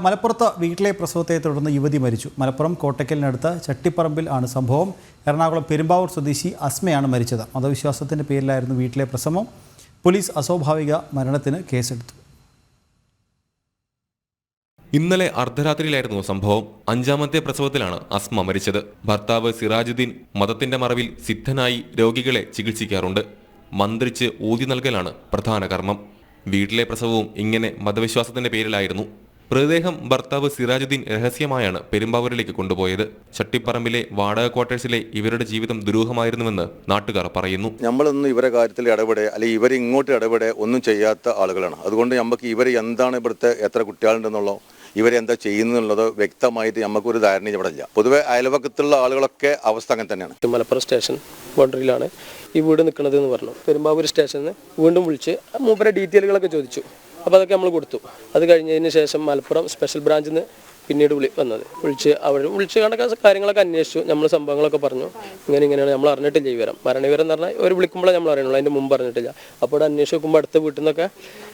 മലപ്പുറത്ത് വീട്ടിലെ പ്രസവത്തെ തുടർന്ന് യുവതി മരിച്ചു. മലപ്പുറം കോട്ടയ്ക്കലിനടുത്ത് ചട്ടിപ്പറമ്പിൽ ആണ് സംഭവം. എറണാകുളം പെരുമ്പാവൂർ സ്വദേശി അസ്മയാണ് മരിച്ചത്. മതവിശ്വാസത്തിന്റെ പേരിലായിരുന്നു വീട്ടിലെ പ്രസവം. പോലീസ് അസ്വാഭാവിക മരണത്തിന് കേസെടുത്തു. ഇന്നലെ അർദ്ധരാത്രിയിലായിരുന്നു സംഭവം. 5ാമത്തെ പ്രസവത്തിലാണ് അസ്മ മരിച്ചത്. ഭർത്താവ് സിറാജുദ്ദീൻ മതത്തിന്റെ മറവിൽ സിദ്ധനായി രോഗികളെ ചികിത്സിക്കാറുണ്ട്. മന്ത്രിച്ച് ഊതി നൽകലാണ് പ്രധാന കർമ്മം. വീട്ടിലെ പ്രസവവും ഇങ്ങനെ മതവിശ്വാസത്തിന്റെ പേരിലായിരുന്നു. മൃതദേഹം ഭർത്താവ് സിറാജുദ്ദീൻ രഹസ്യമായാണ് പെരുമ്പാവൂരിലേക്ക് കൊണ്ടുപോയത്. ചട്ടിപ്പറമ്പിലെ വാടക ക്വാർട്ടേഴ്സിലെ ഇവരുടെ ജീവിതം ദുരൂഹമായിരുന്നുവെന്ന് നാട്ടുകാർ പറയുന്നു. നമ്മളൊന്നും ഇവരെ കാര്യത്തിൽ ഇടപെടെ അല്ലെങ്കിൽ ഇവർ ഇങ്ങോട്ട് ഇടപെടെ ഒന്നും ചെയ്യാത്ത ആളുകളാണ്. അതുകൊണ്ട് നമുക്ക് ഇവർ എന്താണ് ഇവിടുത്തെ എത്ര കുട്ടികളുണ്ടെന്നുള്ളോ ഇവരെന്താ ചെയ്യുന്നുള്ളത് വ്യക്തമായിട്ട് നമുക്കൊരു ധാരണ ഇവിടെ ഇല്ല. പൊതുവെ അയൽവക്കത്തുള്ള ആളുകളൊക്കെ അവസ്ഥ അങ്ങനെ തന്നെയാണ്. മലപ്പുറം സ്റ്റേഷൻ ബോർഡറിലാണ് ഈ വീട് നിൽക്കുന്നത് എന്ന് പറഞ്ഞു. പെരുമ്പാവൂർ സ്റ്റേഷനിൽ നിന്ന് വീണ്ടും വിളിച്ച് മൂപ്പരെ ഡീറ്റെയിലുകളൊക്കെ ചോദിച്ചു. അപ്പോൾ അതൊക്കെ നമ്മൾ കൊടുത്തു. അത് കഴിഞ്ഞതിന് ശേഷം മലപ്പുറം സ്പെഷ്യൽ ബ്രാഞ്ചിൽ നിന്ന് പിന്നീട് വിളിച്ച് അവർ കണ്ട കാര്യങ്ങളൊക്കെ അന്വേഷിച്ചു. നമ്മൾ സംഭവങ്ങളൊക്കെ പറഞ്ഞു. ഇങ്ങനെയാണ് നമ്മൾ അറിഞ്ഞിട്ടില്ല വിവരം. മരണവിവരം എന്ന് പറഞ്ഞാൽ ഒരു വിളിക്കുമ്പോഴേ നമ്മൾ അറിയണുള്ളൂ, അതിൻ്റെ മുമ്പ് അറിഞ്ഞിട്ടില്ല. അപ്പോൾ അന്വേഷിച്ച് നോക്കുമ്പോൾ അടുത്ത വീട്ടിൽ നിന്നൊക്കെ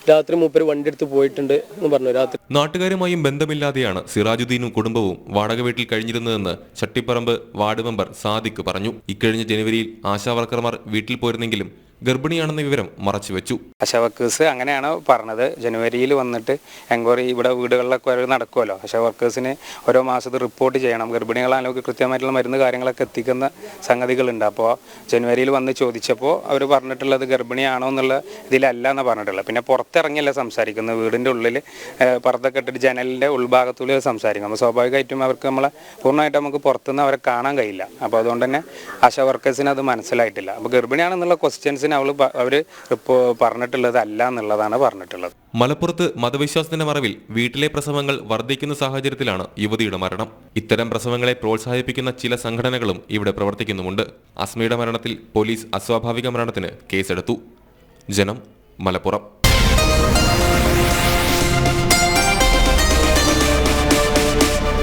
രാത്രി മൂപ്പര് വണ്ടി എടുത്ത് പോയിട്ടുണ്ട് എന്ന് പറഞ്ഞു. രാത്രി നാട്ടുകാരുമായും ബന്ധമില്ലാതെയാണ് സിറാജുദ്ദീനും കുടുംബവും വാടക വീട്ടിൽ കഴിഞ്ഞിരുന്നതെന്ന് ചട്ടിപ്പറമ്പ് വാർഡ് മെമ്പർ സാദിഖ് പറഞ്ഞു. ഇക്കഴിഞ്ഞ ജനുവരിയിൽ ആശാവർക്കർമാർ വീട്ടിൽ പോയിരുന്നെങ്കിലും ഗർഭിണിയാണെന്ന വിവരം മറച്ചുവെച്ചു. ആശാ വർക്കേഴ്സ് അങ്ങനെയാണ് പറഞ്ഞത്. ജനുവരിയിൽ വന്നിട്ട് എൻക്വയറി ഇവിടെ വീടുകളിലൊക്കെ നടക്കുമല്ലോ. ആശാ വർക്കേഴ്സിന് ഓരോ മാസത്തിൽ റിപ്പോർട്ട് ചെയ്യണം. ഗർഭിണികളാണെങ്കിൽ കൃത്യമായിട്ടുള്ള മരുന്ന് കാര്യങ്ങളൊക്കെ എത്തിക്കുന്ന സംഗതികളുണ്ട്. അപ്പോൾ ജനുവരിയിൽ വന്ന് ചോദിച്ചപ്പോൾ അവർ പറഞ്ഞിട്ടുള്ളത് ഗർഭിണിയാണോ എന്നുള്ള ഇതിലല്ല എന്നാണ് പറഞ്ഞിട്ടുള്ളത്. പിന്നെ പുറത്തിറങ്ങിയല്ല സംസാരിക്കുന്നത്. വീടിൻ്റെ ഉള്ളിൽ പുറത്തൊക്കെ ഇട്ടിട്ട് ജനലിൻ്റെ ഉൾഭാഗത്തുള്ളിൽ സംസാരിക്കും. അപ്പോൾ സ്വാഭാവികമായിട്ടും അവർക്ക് പൂർണ്ണമായിട്ട് നമുക്ക് പുറത്തുനിന്ന് അവരെ കാണാൻ കഴിയില്ല. അപ്പോൾ അതുകൊണ്ട് തന്നെ ആശാ വർക്കേഴ്സിന് അത് മനസ്സിലായിട്ടില്ല. അപ്പോൾ ഗർഭിണിയാണെന്നുള്ള ക്വസ്റ്റ്യൻസിന് അവർ പറഞ്ഞിട്ടുള്ളത് അല്ല എന്നുള്ളതാണ് പറഞ്ഞിട്ടുള്ളത്. മലപ്പുറത്ത് മതവിശ്വാസത്തിന്റെ മറവിൽ വീട്ടിലെ പ്രസവങ്ങൾ വർദ്ധിക്കുന്ന സാഹചര്യത്തിലാണ് യുവതിയുടെ മരണം. ഇത്തരം പ്രസവങ്ങളെ പ്രോത്സാഹിപ്പിക്കുന്ന ചില സംഘടനകളും ഇവിടെ പ്രവർത്തിക്കുന്നുമുണ്ട്. അസ്മയുടെ മരണത്തിൽ പോലീസ് അസ്വാഭാവിക മരണത്തിന് കേസെടുത്തു. ജനം, മലപ്പുറം.